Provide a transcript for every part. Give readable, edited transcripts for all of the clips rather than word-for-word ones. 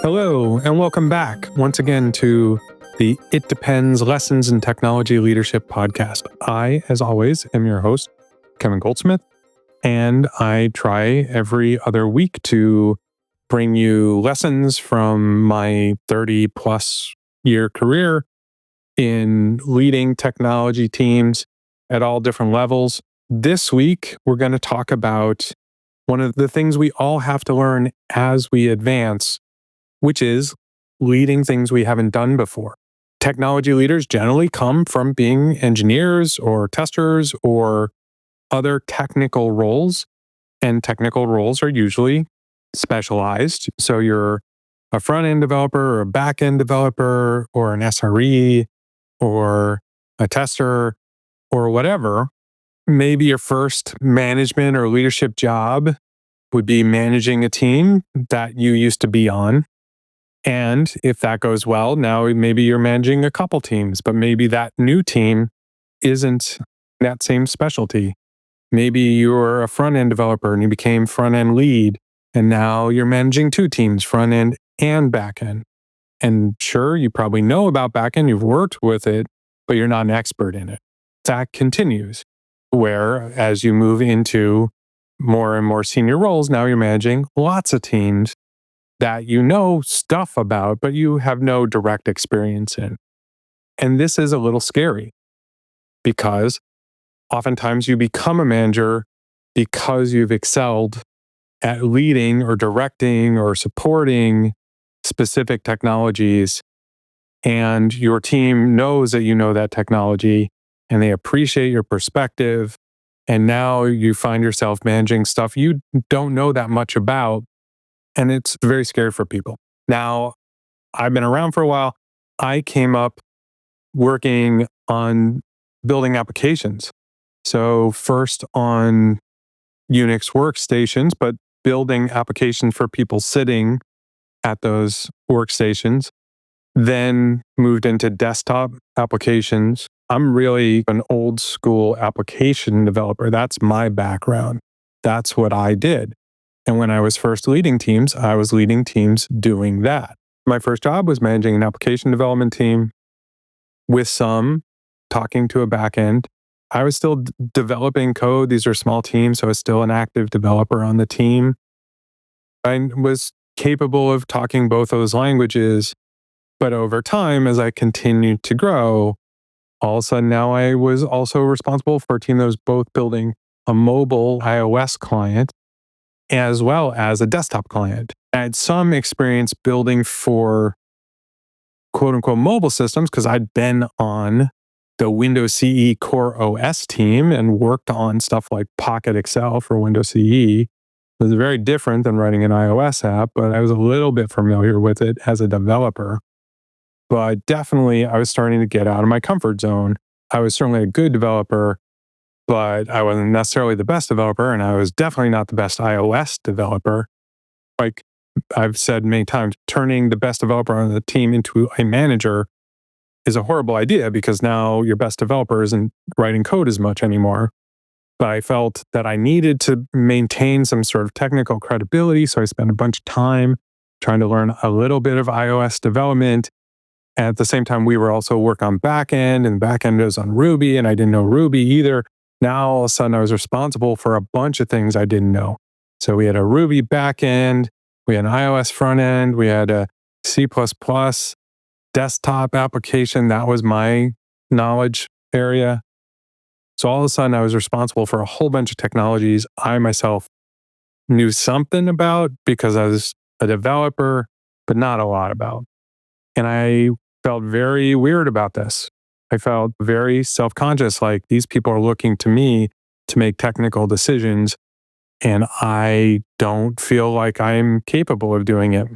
Hello, and welcome back once again to the It Depends Lessons in Technology Leadership podcast. I, as always, am your host, Kevin Goldsmith, and I try every other week to bring you lessons from my 30 plus year career in leading technology teams at all different levels. This week, we're going to talk about one of the things we all have to learn as we advance, which is leading things we haven't done before. Technology leaders generally come from being engineers or testers or other technical roles, and technical roles are usually specialized. So you're a front-end developer or a back-end developer or an SRE or a tester or whatever. Maybe your first management or leadership job would be managing a team that you used to be on. And if that goes well, now maybe you're managing a couple teams, but maybe that new team isn't that same specialty. Maybe you're a front-end developer and you became front-end lead, and now you're managing two teams, front-end and back-end. And sure, you probably know about back-end, you've worked with it, but you're not an expert in it. That continues, where as you move into more and more senior roles, now you're managing lots of teams that you know stuff about, but you have no direct experience in. And this is a little scary because oftentimes you become a manager because you've excelled at leading or directing or supporting specific technologies, and your team knows that you know that technology and they appreciate your perspective. And now you find yourself managing stuff you don't know that much about. And it's very scary for people. Now, I've been around for a while. I came up working on building applications. So first on Unix workstations, but building applications for people sitting at those workstations. Then moved into desktop applications. I'm really an old school application developer. That's my background. That's what I did. And when I was first leading teams, I was leading teams doing that. My first job was managing an application development team with some talking to a backend. I was still developing code. These are small teams, so I was still an active developer on the team. I was capable of talking both those languages, but over time, as I continued to grow, all of a sudden now I was also responsible for a team that was both building a mobile iOS client as well as a desktop client. I had some experience building for quote unquote mobile systems because I'd been on the Windows CE Core OS team and worked on stuff like Pocket Excel for Windows CE. It was very different than writing an iOS app, but I was a little bit familiar with it as a developer. But definitely I was starting to get out of my comfort zone. I was certainly a good developer, but I wasn't necessarily the best developer, and I was definitely not the best iOS developer. Like I've said many times, turning the best developer on the team into a manager is a horrible idea because now your best developer isn't writing code as much anymore. But I felt that I needed to maintain some sort of technical credibility, so I spent a bunch of time trying to learn a little bit of iOS development. And at the same time, we were also working on backend, and backend was on Ruby, and I didn't know Ruby either. Now, all of a sudden, I was responsible for a bunch of things I didn't know. So we had a Ruby backend, we had an iOS front end, we had a C++ desktop application. That was my knowledge area. So all of a sudden, I was responsible for a whole bunch of technologies I myself knew something about because I was a developer, but not a lot about. And I felt very weird about this. I felt very self-conscious, like these people are looking to me to make technical decisions, and I don't feel like I'm capable of doing it.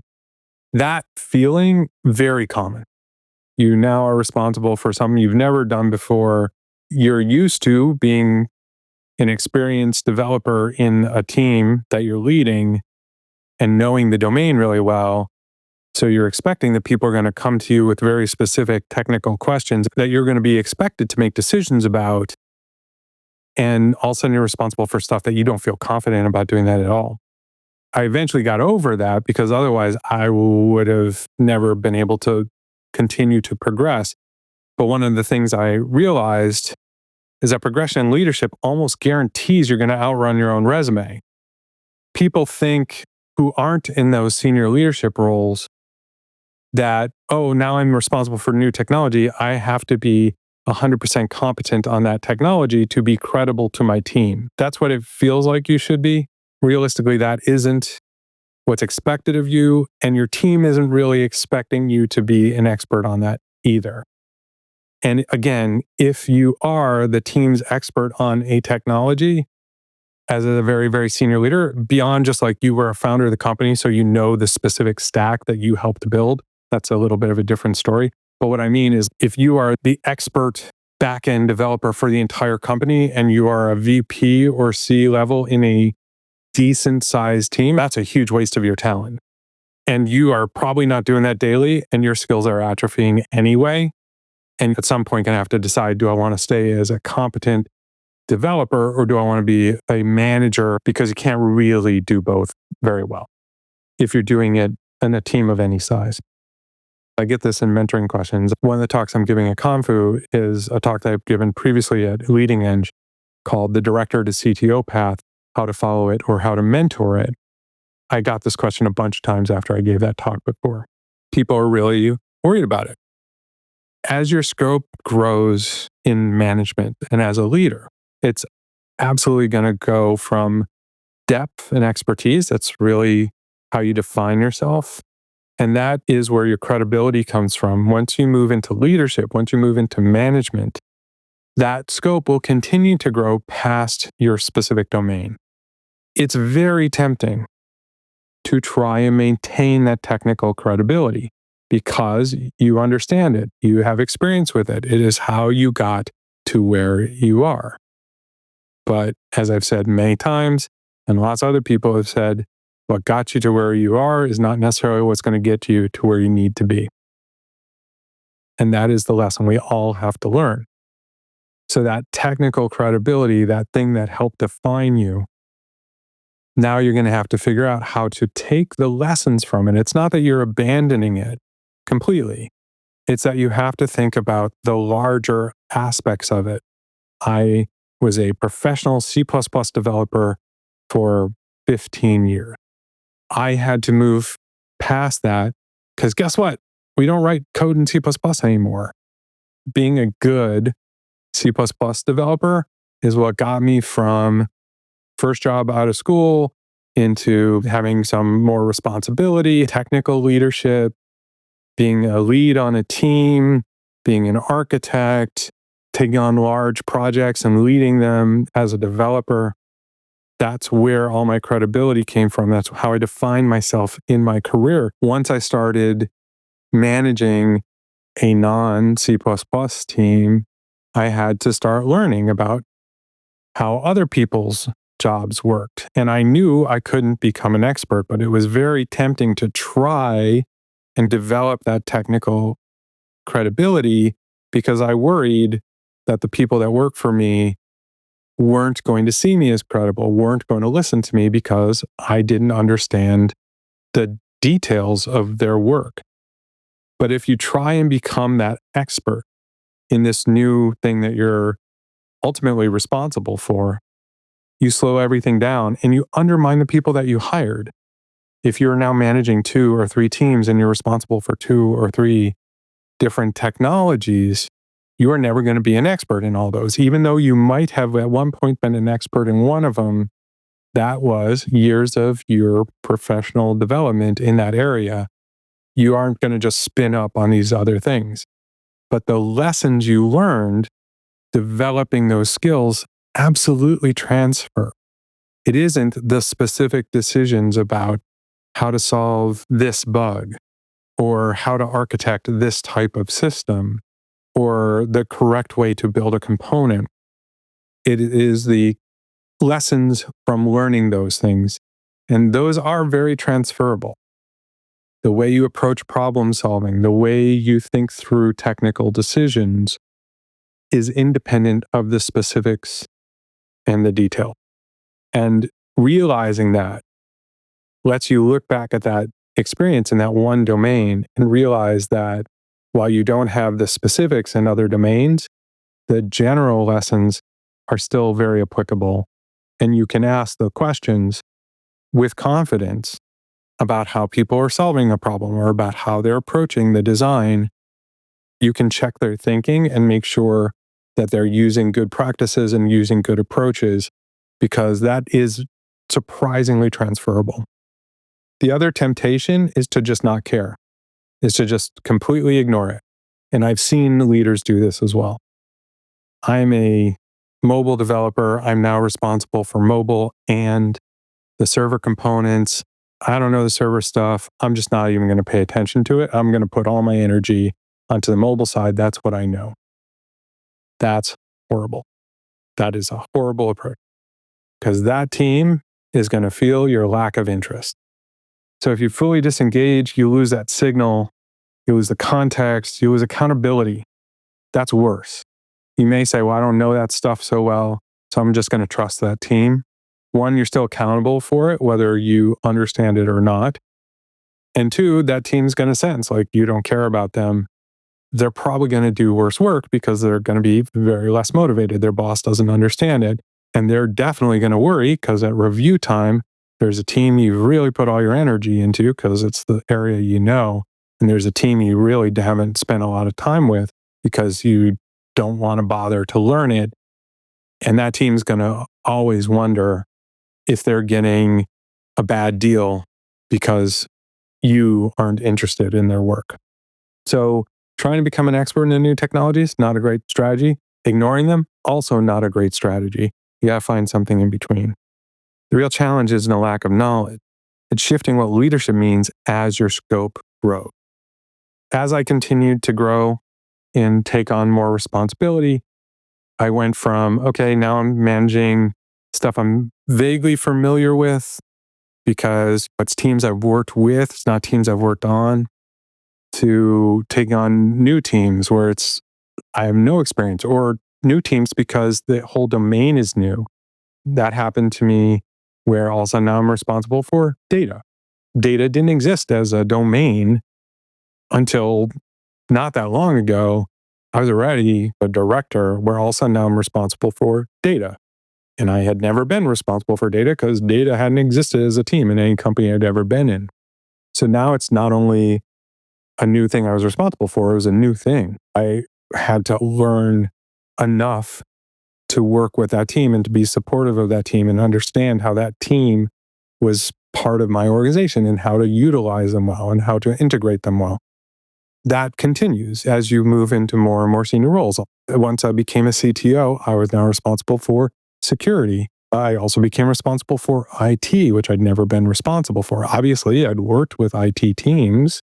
That feeling, very common. You now are responsible for something you've never done before. You're used to being an experienced developer in a team that you're leading and knowing the domain really well. So you're expecting that people are going to come to you with very specific technical questions that you're going to be expected to make decisions about. And all of a sudden you're responsible for stuff that you don't feel confident about doing that at all. I eventually got over that because otherwise I would have never been able to continue to progress. But one of the things I realized is that progression in leadership almost guarantees you're going to outrun your own resume. People think who aren't in those senior leadership roles that, oh, now I'm responsible for new technology. I have to be 100% competent on that technology to be credible to my team. That's what it feels like you should be. Realistically, that isn't what's expected of you, and your team isn't really expecting you to be an expert on that either. And again, if you are the team's expert on a technology as a very, very senior leader, beyond just like you were a founder of the company, so you know the specific stack that you helped build, that's a little bit of a different story. But what I mean is if you are the expert back-end developer for the entire company and you are a VP or C level in a decent sized team, that's a huge waste of your talent. And you are probably not doing that daily and your skills are atrophying anyway. And at some point, going to have to decide, do I want to stay as a competent developer or do I want to be a manager? Because you can't really do both very well if you're doing it in a team of any size. I get this in mentoring questions. One of the talks I'm giving at Confu is a talk that I've given previously at Leading Edge called The Director to CTO Path, How to Follow It or How to Mentor It. I got this question a bunch of times after I gave that talk before. People are really worried about it. As your scope grows in management and as a leader, it's absolutely going to go from depth and expertise. That's really how you define yourself. And that is where your credibility comes from. Once you move into leadership, once you move into management, that scope will continue to grow past your specific domain. It's very tempting to try and maintain that technical credibility because you understand it. You have experience with it. It is how you got to where you are. But as I've said many times, and lots of other people have said, what got you to where you are is not necessarily what's going to get you to where you need to be. And that is the lesson we all have to learn. So that technical credibility, that thing that helped define you, now you're going to have to figure out how to take the lessons from it. It's not that you're abandoning it completely. It's that you have to think about the larger aspects of it. I was a professional C++ developer for 15 years. I had to move past that because guess what? We don't write code in C++ anymore. Being a good C++ developer is what got me from first job out of school into having some more responsibility, technical leadership, being a lead on a team, being an architect, taking on large projects and leading them as a developer. That's where all my credibility came from. That's how I defined myself in my career. Once I started managing a non-C++ team, I had to start learning about how other people's jobs worked. And I knew I couldn't become an expert, but it was very tempting to try and develop that technical credibility because I worried that the people that work for me weren't going to see me as credible, weren't going to listen to me because I didn't understand the details of their work. But if you try and become that expert in this new thing that you're ultimately responsible for, you slow everything down and you undermine the people that you hired. If you're now managing 2 or 3 teams and you're responsible for 2 or 3 different technologies, you are never going to be an expert in all those. Even though you might have at one point been an expert in one of them, that was years of your professional development in that area. You aren't going to just spin up on these other things. But the lessons you learned developing those skills absolutely transfer. It isn't the specific decisions about how to solve this bug or how to architect this type of system or the correct way to build a component. It is the lessons from learning those things. And those are very transferable. The way you approach problem solving, the way you think through technical decisions is independent of the specifics and the detail. And realizing that lets you look back at that experience in that one domain and realize that while you don't have the specifics in other domains, the general lessons are still very applicable. And you can ask the questions with confidence about how people are solving a problem or about how they're approaching the design. You can check their thinking and make sure that they're using good practices and using good approaches, because that is surprisingly transferable. The other temptation is to just not care, is to just completely ignore it. And I've seen leaders do this as well. I'm a mobile developer. I'm now responsible for mobile and the server components. I don't know the server stuff. I'm just not even going to pay attention to it. I'm going to put all my energy onto the mobile side. That's what I know. That's horrible. That is a horrible approach, because that team is going to feel your lack of interest. So if you fully disengage, you lose that signal, you lose the context, you lose accountability. That's worse. You may say, well, I don't know that stuff so well, so I'm just going to trust that team. One, you're still accountable for it, whether you understand it or not. And two, that team's going to sense like you don't care about them. They're probably going to do worse work because they're going to be very less motivated. Their boss doesn't understand it. And they're definitely going to worry because at review time, there's a team you've really put all your energy into because it's the area you know. And there's a team you really haven't spent a lot of time with because you don't want to bother to learn it. And that team's going to always wonder if they're getting a bad deal because you aren't interested in their work. So trying to become an expert in the new technologies, not a great strategy. Ignoring them, also not a great strategy. You got to find something in between. The real challenge isn't a lack of knowledge. It's shifting what leadership means as your scope grows. As I continued to grow and take on more responsibility, I went from, okay, now I'm managing stuff I'm vaguely familiar with because it's teams I've worked with, it's not teams I've worked on, to taking on new teams where I have no experience, or new teams because the whole domain is new. That happened to me where all of a sudden now I'm responsible for data. Data didn't exist as a domain until not that long ago. I was already a director where all of a sudden now I'm responsible for data. And I had never been responsible for data because data hadn't existed as a team in any company I'd ever been in. So now it's not only a new thing I was responsible for, it was a new thing. I had to learn enough to work with that team and to be supportive of that team and understand how that team was part of my organization and how to utilize them well and how to integrate them well. That continues as you move into more and more senior roles. Once I became a CTO, I was now responsible for security. I also became responsible for IT, which I'd never been responsible for. Obviously, I'd worked with IT teams,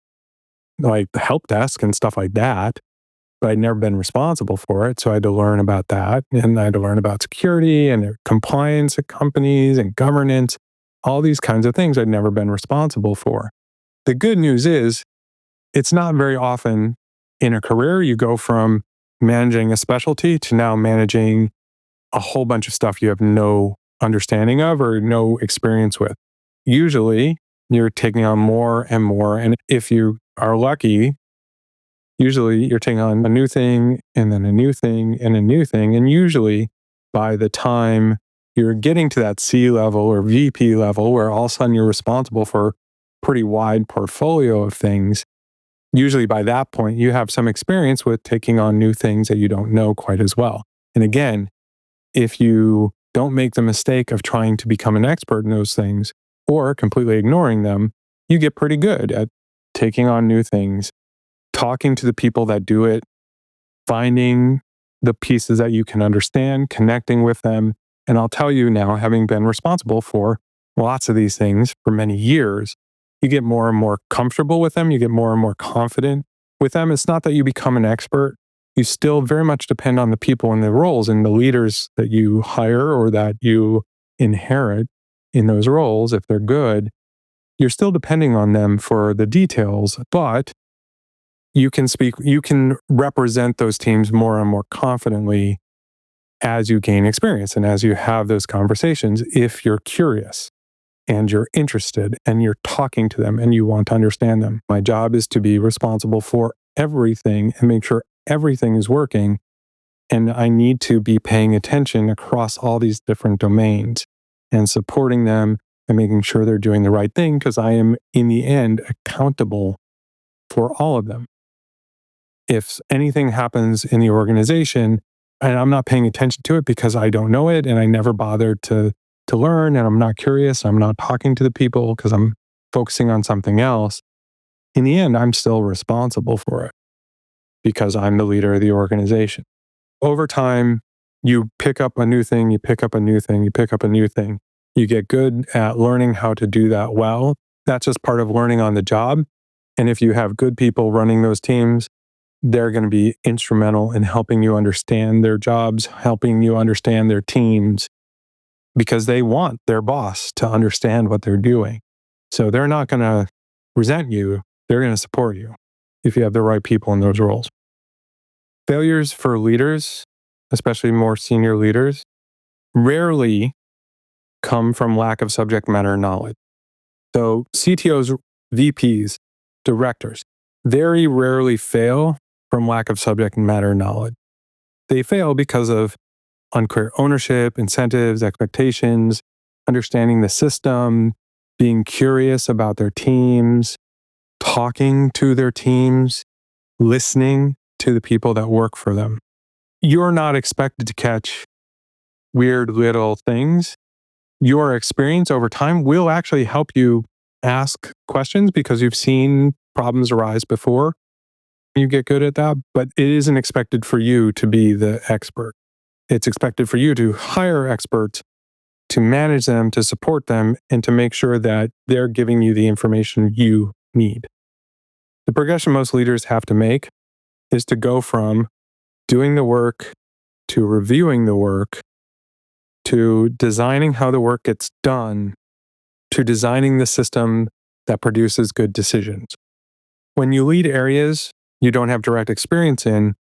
like the help desk and stuff like that, but I'd never been responsible for it. So I had to learn about that. And I had to learn about security and compliance at companies and governance, all these kinds of things I'd never been responsible for. The good news is it's not very often in a career you go from managing a specialty to now managing a whole bunch of stuff you have no understanding of or no experience with. Usually you're taking on more and more. And if you are lucky, usually you're taking on a new thing and then a new thing and a new thing. And usually by the time you're getting to that C level or VP level, where all of a sudden you're responsible for a pretty wide portfolio of things, usually by that point you have some experience with taking on new things that you don't know quite as well. And again, if you don't make the mistake of trying to become an expert in those things or completely ignoring them, you get pretty good at taking on new things, talking to the people that do it, finding the pieces that you can understand, connecting with them. And I'll tell you now, having been responsible for lots of these things for many years, you get more and more comfortable with them. You get more and more confident with them. It's not that you become an expert. You still very much depend on the people and the roles and the leaders that you hire or that you inherit in those roles. If they're good, you're still depending on them for the details, but you can represent those teams more and more confidently as you gain experience and as you have those conversations if you're curious. and you're interested and you're talking to them and you want to understand them. My job is to be responsible for everything and make sure everything is working. And I need to be paying attention across all these different domains and supporting them and making sure they're doing the right thing, because I am, in the end, accountable for all of them. If anything happens in the organization and I'm not paying attention to it because I don't know it and I never bothered to learn, and I'm not curious, I'm not talking to the people because I'm focusing on something else, in the end, I'm still responsible for it because I'm the leader of the organization. Over time, you pick up a new thing, you pick up a new thing, you pick up a new thing. You get good at learning how to do that well. That's just part of learning on the job. And if you have good people running those teams, they're going to be instrumental in helping you understand their jobs, helping you understand their teams, because they want their boss to understand what they're doing. So they're not going to resent you. They're going to support you if you have the right people in those roles. Failures for leaders, especially more senior leaders, rarely come from lack of subject matter knowledge. So CTOs, VPs, directors very rarely fail from lack of subject matter knowledge. They fail because of unclear ownership, incentives, expectations, understanding the system, being curious about their teams, talking to their teams, listening to the people that work for them. You're not expected to catch weird little things. Your experience over time will actually help you ask questions because you've seen problems arise before. You get good at that, but it isn't expected for you to be the expert. It's expected for you to hire experts, to manage them, to support them, and to make sure that they're giving you the information you need. The progression most leaders have to make is to go from doing the work to reviewing the work to designing how the work gets done to designing the system that produces good decisions. When you lead areas you don't have direct experience in,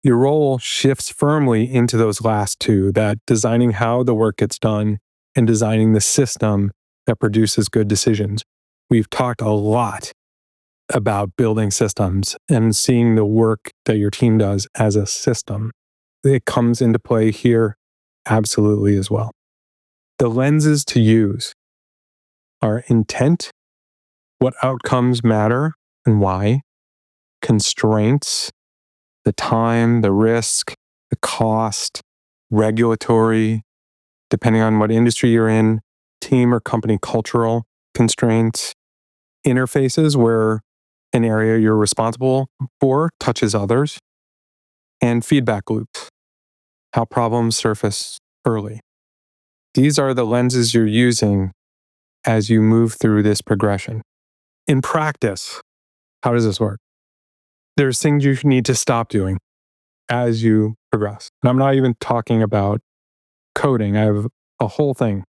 your role shifts firmly into those last two, that designing how the work gets done and designing the system that produces good decisions. We've talked a lot about building systems and seeing the work that your team does as a system. It comes into play here absolutely as well. The lenses to use are intent, what outcomes matter and why, constraints, the time, the risk, the cost, regulatory, depending on what industry you're in, team or company cultural constraints, interfaces where an area you're responsible for touches others, and feedback loops, how problems surface early. These are the lenses you're using as you move through this progression. In practice, how does this work? There's things you need to stop doing as you progress. And I'm not even talking about coding. I have a whole thing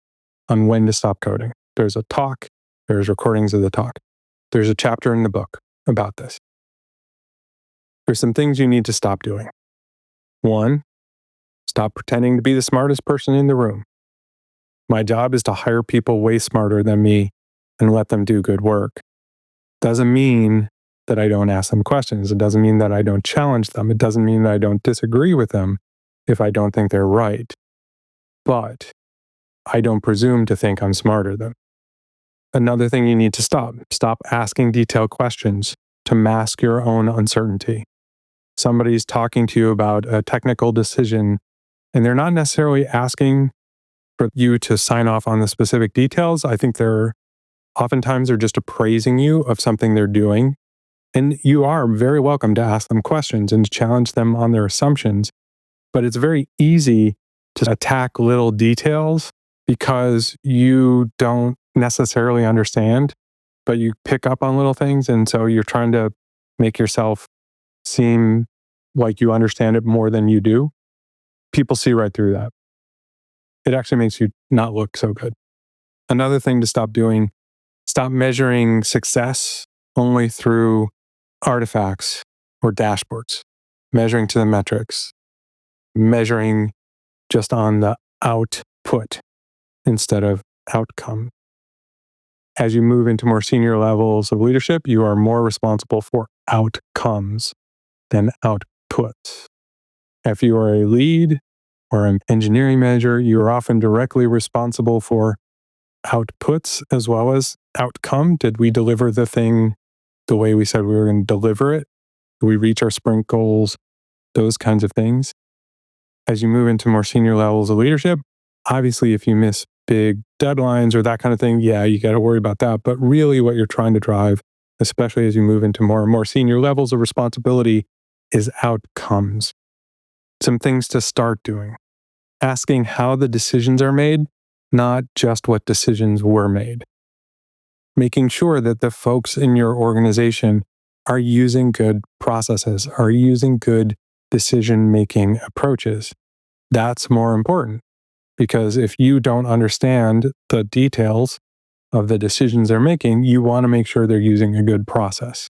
on when to stop coding. There's a talk, there's recordings of the talk. There's a chapter in the book about this. There's some things you need to stop doing. One, stop pretending to be the smartest person in the room. My job is to hire people way smarter than me and let them do good work. Doesn't mean that I don't ask them questions. It doesn't mean that I don't challenge them. It doesn't mean that I don't disagree with them if I don't think they're right. But I don't presume to think I'm smarter than them. Another thing you need to stop asking detailed questions to mask your own uncertainty. Somebody's talking to you about a technical decision, and they're not necessarily asking for you to sign off on the specific details. I think oftentimes they're just appraising you of something they're doing. And you are very welcome to ask them questions and to challenge them on their assumptions. But it's very easy to attack little details because you don't necessarily understand, but you pick up on little things. And so you're trying to make yourself seem like you understand it more than you do. People see right through that. It actually makes you not look so good. Another thing to stop doing, stop measuring success only through artifacts or dashboards, measuring to the metrics, measuring just on the output instead of outcome. As you move into more senior levels of leadership, you are more responsible for outcomes than outputs. If you are a lead or an engineering manager, you are often directly responsible for outputs as well as outcome. Did we deliver the thing the way we said we were going to deliver it? Did we reach our sprint goals? Those kinds of things. As you move into more senior levels of leadership, obviously, if you miss big deadlines or that kind of thing, yeah, you got to worry about that. But really, what you're trying to drive, especially as you move into more and more senior levels of responsibility, is outcomes. Some things to start doing. Asking how the decisions are made, not just what decisions were made. Making sure that the folks in your organization are using good processes, are using good decision-making approaches. That's more important, because if you don't understand the details of the decisions they're making, you want to make sure they're using a good process.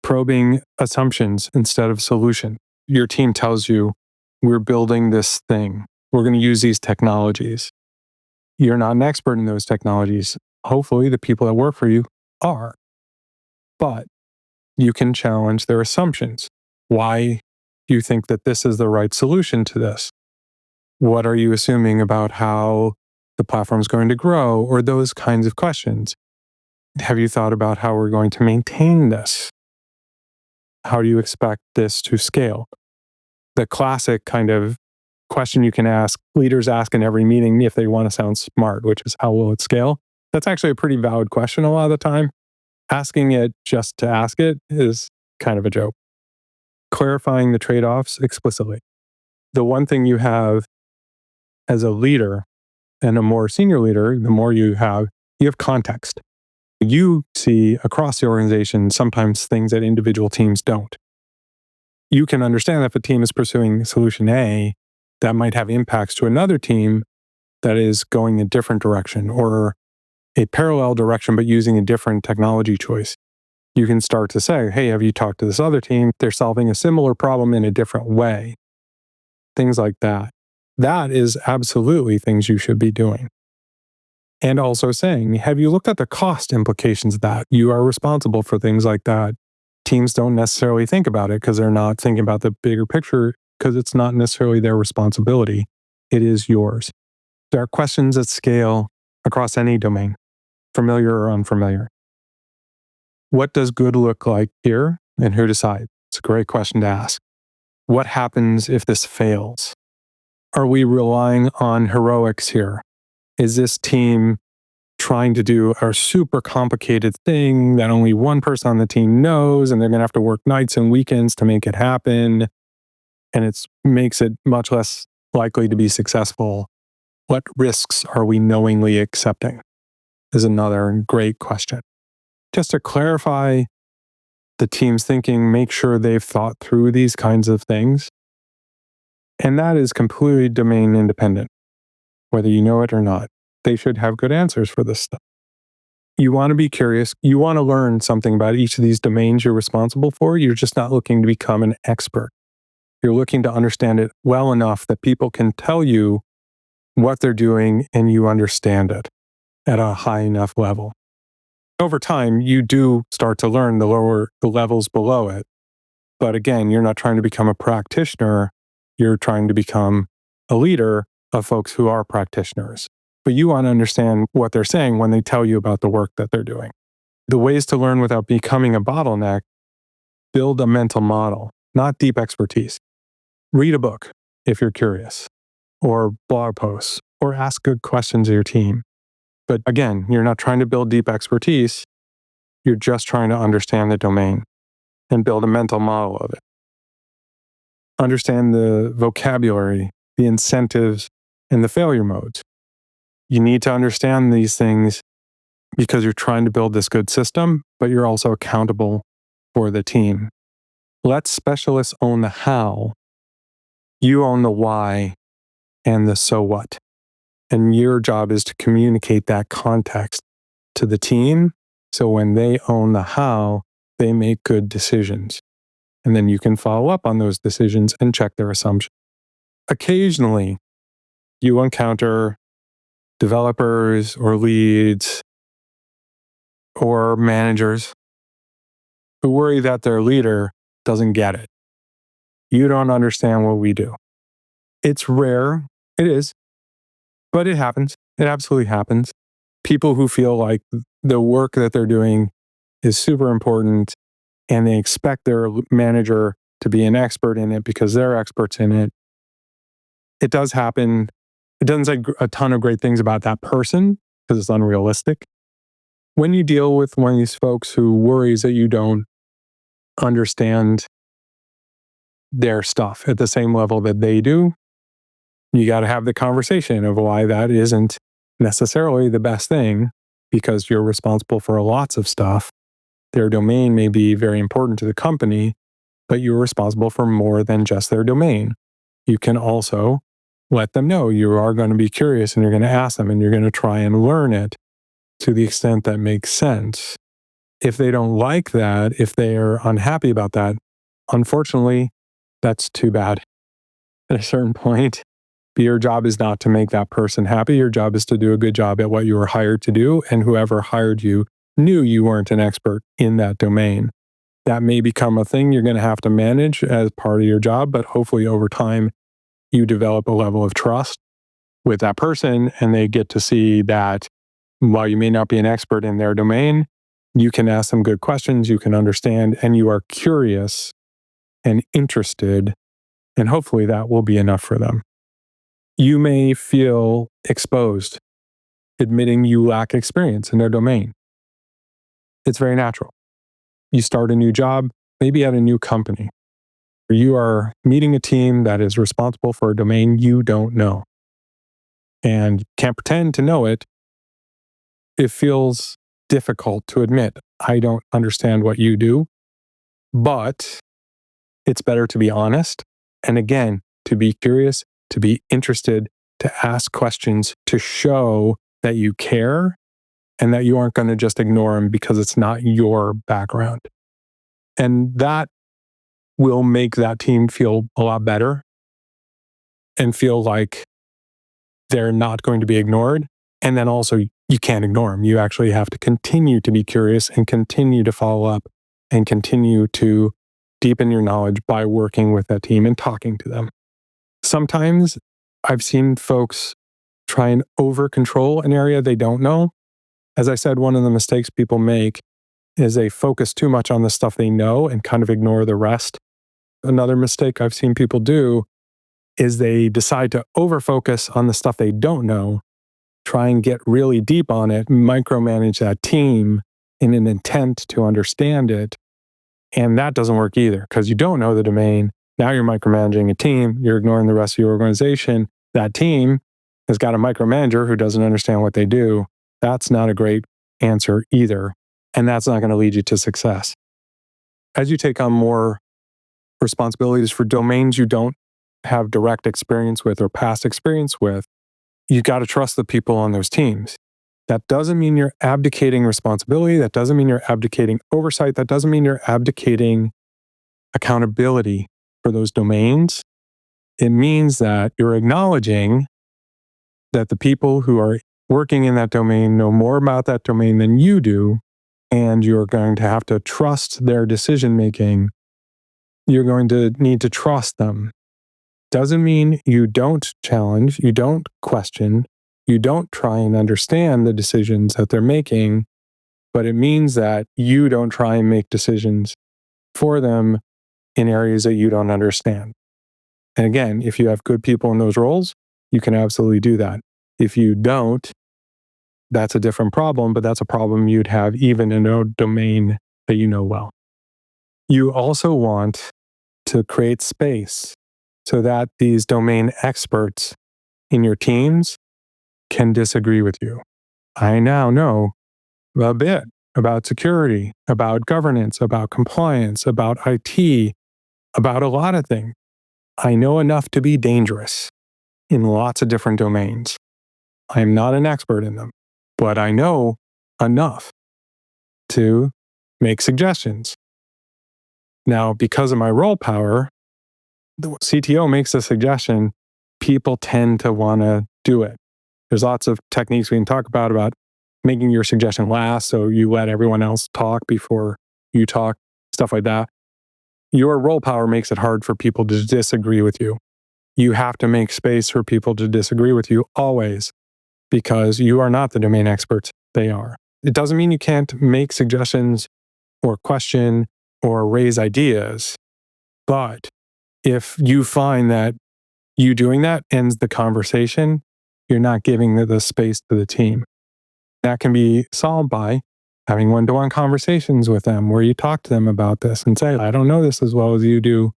Probing assumptions instead of solution. Your team tells you, we're building this thing. We're going to use these technologies. You're not an expert in those technologies. Hopefully, the people that work for you are. But you can challenge their assumptions. Why do you think that this is the right solution to this? What are you assuming about how the platform is going to grow, or those kinds of questions? Have you thought about how we're going to maintain this? How do you expect this to scale? The classic kind of question you can ask, leaders ask in every meeting if they want to sound smart, which is how will it scale? That's actually a pretty valid question a lot of the time. Asking it just to ask it is kind of a joke. Clarifying the trade-offs explicitly. The one thing you have as a leader and a more senior leader, the more you have context. You see across the organization sometimes things that individual teams don't. You can understand that if a team is pursuing solution A, that might have impacts to another team that is going a different direction, or a parallel direction, but using a different technology choice. You can start to say, hey, have you talked to this other team? They're solving a similar problem in a different way. Things like that. That is absolutely things you should be doing. And also saying, have you looked at the cost implications of that? You are responsible for things like that. Teams don't necessarily think about it because they're not thinking about the bigger picture, because it's not necessarily their responsibility. It is yours. There are questions at scale across any domain, familiar or unfamiliar. What does good look like here, and who decides? It's a great question to ask. What happens if this fails? Are we relying on heroics here? Is this team trying to do a super complicated thing that only one person on the team knows, and they're going to have to work nights and weekends to make it happen, and it makes it much less likely to be successful? What risks are we knowingly accepting? Is another great question. Just to clarify the team's thinking, make sure they've thought through these kinds of things. And that is completely domain independent, whether you know it or not. They should have good answers for this stuff. You want to be curious. You want to learn something about each of these domains you're responsible for. You're just not looking to become an expert. You're looking to understand it well enough that people can tell you what they're doing and you understand it at a high enough level. Over time, you do start to learn the levels below it. But again, you're not trying to become a practitioner. You're trying to become a leader of folks who are practitioners. But you want to understand what they're saying when they tell you about the work that they're doing. The ways to learn without becoming a bottleneck: build a mental model, not deep expertise. Read a book if you're curious, or blog posts, or ask good questions of your team. But again, you're not trying to build deep expertise. You're just trying to understand the domain and build a mental model of it. Understand the vocabulary, the incentives, and the failure modes. You need to understand these things because you're trying to build this good system, but you're also accountable for the team. Let specialists own the how. You own the why and the so what. And your job is to communicate that context to the team, so when they own the how, they make good decisions. And then you can follow up on those decisions and check their assumptions. Occasionally, you encounter developers or leads or managers who worry that their leader doesn't get it. You don't understand what we do. It's rare. It is, but it happens. It absolutely happens. People who feel like the work that they're doing is super important and they expect their manager to be an expert in it because they're experts in it. It does happen. It doesn't say a ton of great things about that person because it's unrealistic. When you deal with one of these folks who worries that you don't understand their stuff at the same level that they do, you got to have the conversation of why that isn't necessarily the best thing because you're responsible for lots of stuff. Their domain may be very important to the company, but you're responsible for more than just their domain. You can also let them know you are going to be curious and you're going to ask them and you're going to try and learn it to the extent that makes sense. If they don't like that, if they are unhappy about that, unfortunately, that's too bad. At a certain point, your job is not to make that person happy. Your job is to do a good job at what you were hired to do. And whoever hired you knew you weren't an expert in that domain. That may become a thing you're going to have to manage as part of your job, but hopefully over time, you develop a level of trust with that person and they get to see that while you may not be an expert in their domain, you can ask them good questions, you can understand, and you are curious and interested, and hopefully that will be enough for them. You may feel exposed, admitting you lack experience in their domain. It's very natural. You start a new job, maybe at a new company. You are meeting a team that is responsible for a domain you don't know and can't pretend to know it. It feels difficult to admit, I don't understand what you do, but it's better to be honest. And again, to be curious, to be interested, to ask questions, to show that you care and that you aren't going to just ignore them because it's not your background. And that will make that team feel a lot better and feel like they're not going to be ignored. And then also, you can't ignore them. You actually have to continue to be curious and continue to follow up and continue to deepen your knowledge by working with that team and talking to them. Sometimes I've seen folks try and over control an area they don't know. As I said, one of the mistakes people make is they focus too much on the stuff they know and kind of ignore the rest. Another mistake I've seen people do is they decide to overfocus on the stuff they don't know, try and get really deep on it, micromanage that team in an intent to understand it. And that doesn't work either because you don't know the domain. Now you're micromanaging a team, you're ignoring the rest of your organization. That team has got a micromanager who doesn't understand what they do. That's not a great answer either. And that's not going to lead you to success. As you take on more responsibilities for domains you don't have direct experience with or past experience with, you got to trust the people on those teams. That doesn't mean you're abdicating responsibility. That doesn't mean you're abdicating oversight. That doesn't mean you're abdicating accountability for those domains. It means that you're acknowledging that the people who are working in that domain know more about that domain than you do, and you're going to have to trust their decision making. You're going to need to trust them. Doesn't mean you don't challenge, you don't question, you don't try and understand the decisions that they're making, but it means that you don't try and make decisions for them in areas that you don't understand. And again, if you have good people in those roles, you can absolutely do that. If you don't, that's a different problem, but that's a problem you'd have even in a domain that you know well. You also want to create space so that these domain experts in your teams can disagree with you. I now know a bit about security, about governance, about compliance, about IT, about a lot of things. I know enough to be dangerous in lots of different domains. I am not an expert in them, but I know enough to make suggestions. Now, because of my role power, the CTO makes a suggestion, people tend to want to do it. There's lots of techniques we can talk about making your suggestion last so you let everyone else talk before you talk, stuff like that. Your role power makes it hard for people to disagree with you. You have to make space for people to disagree with you always, because you are not the domain experts, they are. It doesn't mean you can't make suggestions or question or raise ideas, but if you find that you doing that ends the conversation, you're not giving the space to the team. That can be solved by having one-to-one conversations with them where you talk to them about this and say, I don't know this as well as you do.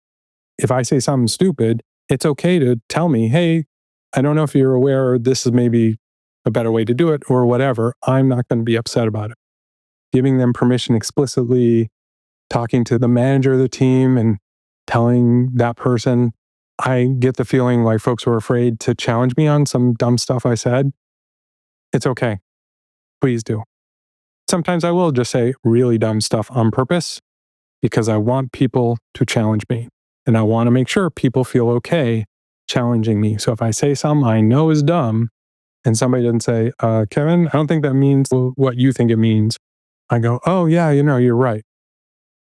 If I say something stupid, it's okay to tell me, hey, I don't know if you're aware this is maybe a better way to do it or whatever. I'm not going to be upset about it. Giving them permission explicitly, talking to the manager of the team and telling that person, I get the feeling like folks were afraid to challenge me on some dumb stuff I said. It's okay. Please do. Sometimes I will just say really dumb stuff on purpose because I want people to challenge me. And I want to make sure people feel okay challenging me. So if I say something I know is dumb and somebody doesn't say, Kevin, I don't think that means what you think it means. I go, oh yeah, you're right.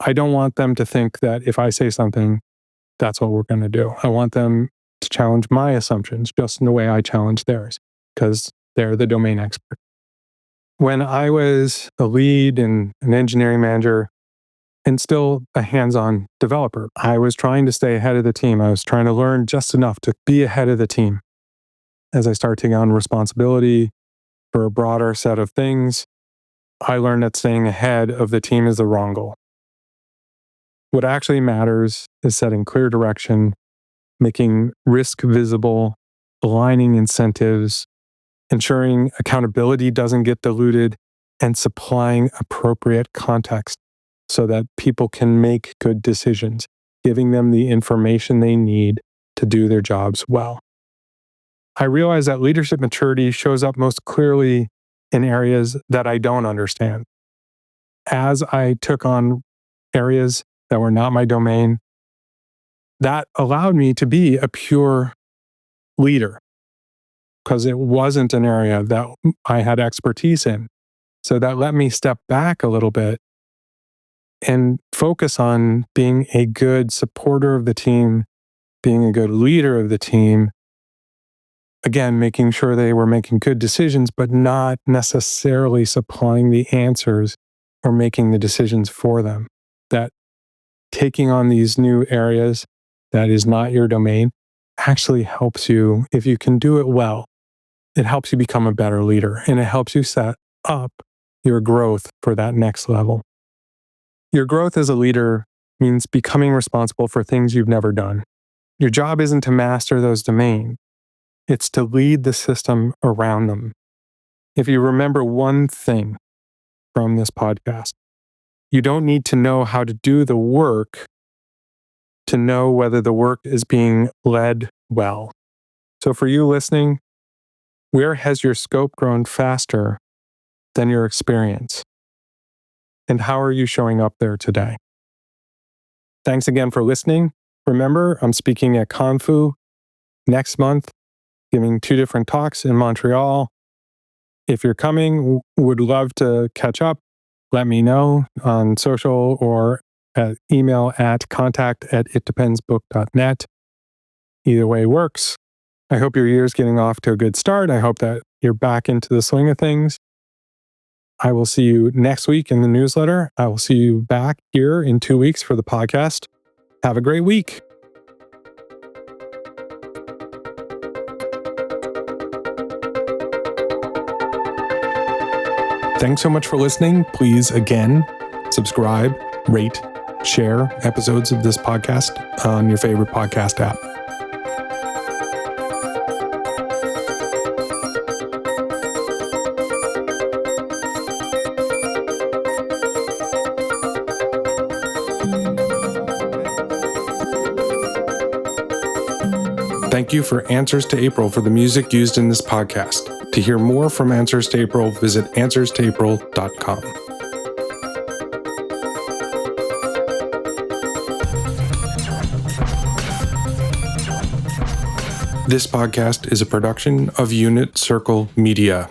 I don't want them to think that if I say something, that's what we're going to do. I want them to challenge my assumptions just in the way I challenge theirs because they're the domain expert. When I was a lead and an engineering manager and still a hands-on developer, I was trying to stay ahead of the team. I was trying to learn just enough to be ahead of the team. As I started taking on responsibility for a broader set of things, I learned that staying ahead of the team is the wrong goal. What actually matters is setting clear direction, making risk visible, aligning incentives, ensuring accountability doesn't get diluted, and supplying appropriate context so that people can make good decisions, giving them the information they need to do their jobs well. I realize that leadership maturity shows up most clearly in areas that I don't understand. As I took on areas that were not my domain, that allowed me to be a pure leader because it wasn't an area that I had expertise in. So that let me step back a little bit and focus on being a good supporter of the team, being a good leader of the team. Again, making sure they were making good decisions, but not necessarily supplying the answers or making the decisions for them. That taking on these new areas that is not your domain actually helps you, if you can do it well, it helps you become a better leader and it helps you set up your growth for that next level. Your growth as a leader means becoming responsible for things you've never done. Your job isn't to master those domains. It's to lead the system around them. If you remember one thing from this podcast, you don't need to know how to do the work to know whether the work is being led well. So for you listening, where has your scope grown faster than your experience? And how are you showing up there today? Thanks again for listening. Remember, I'm speaking at Confu next month, giving 2 different talks in Montreal. If you're coming, would love to catch up. Let me know on social or at email at contact@itdependsbook.net. Either way works. I hope your year's getting off to a good start. I hope that you're back into the swing of things. I will see you next week in the newsletter. I will see you back here in 2 weeks for the podcast. Have a great week. Thanks so much for listening. Please, again, subscribe, rate, share episodes of this podcast on your favorite podcast app. Thank you for Answers to April for the music used in this podcast. To hear more from Answers to April, visit answerstoapril.com. This podcast is a production of Unit Circle Media.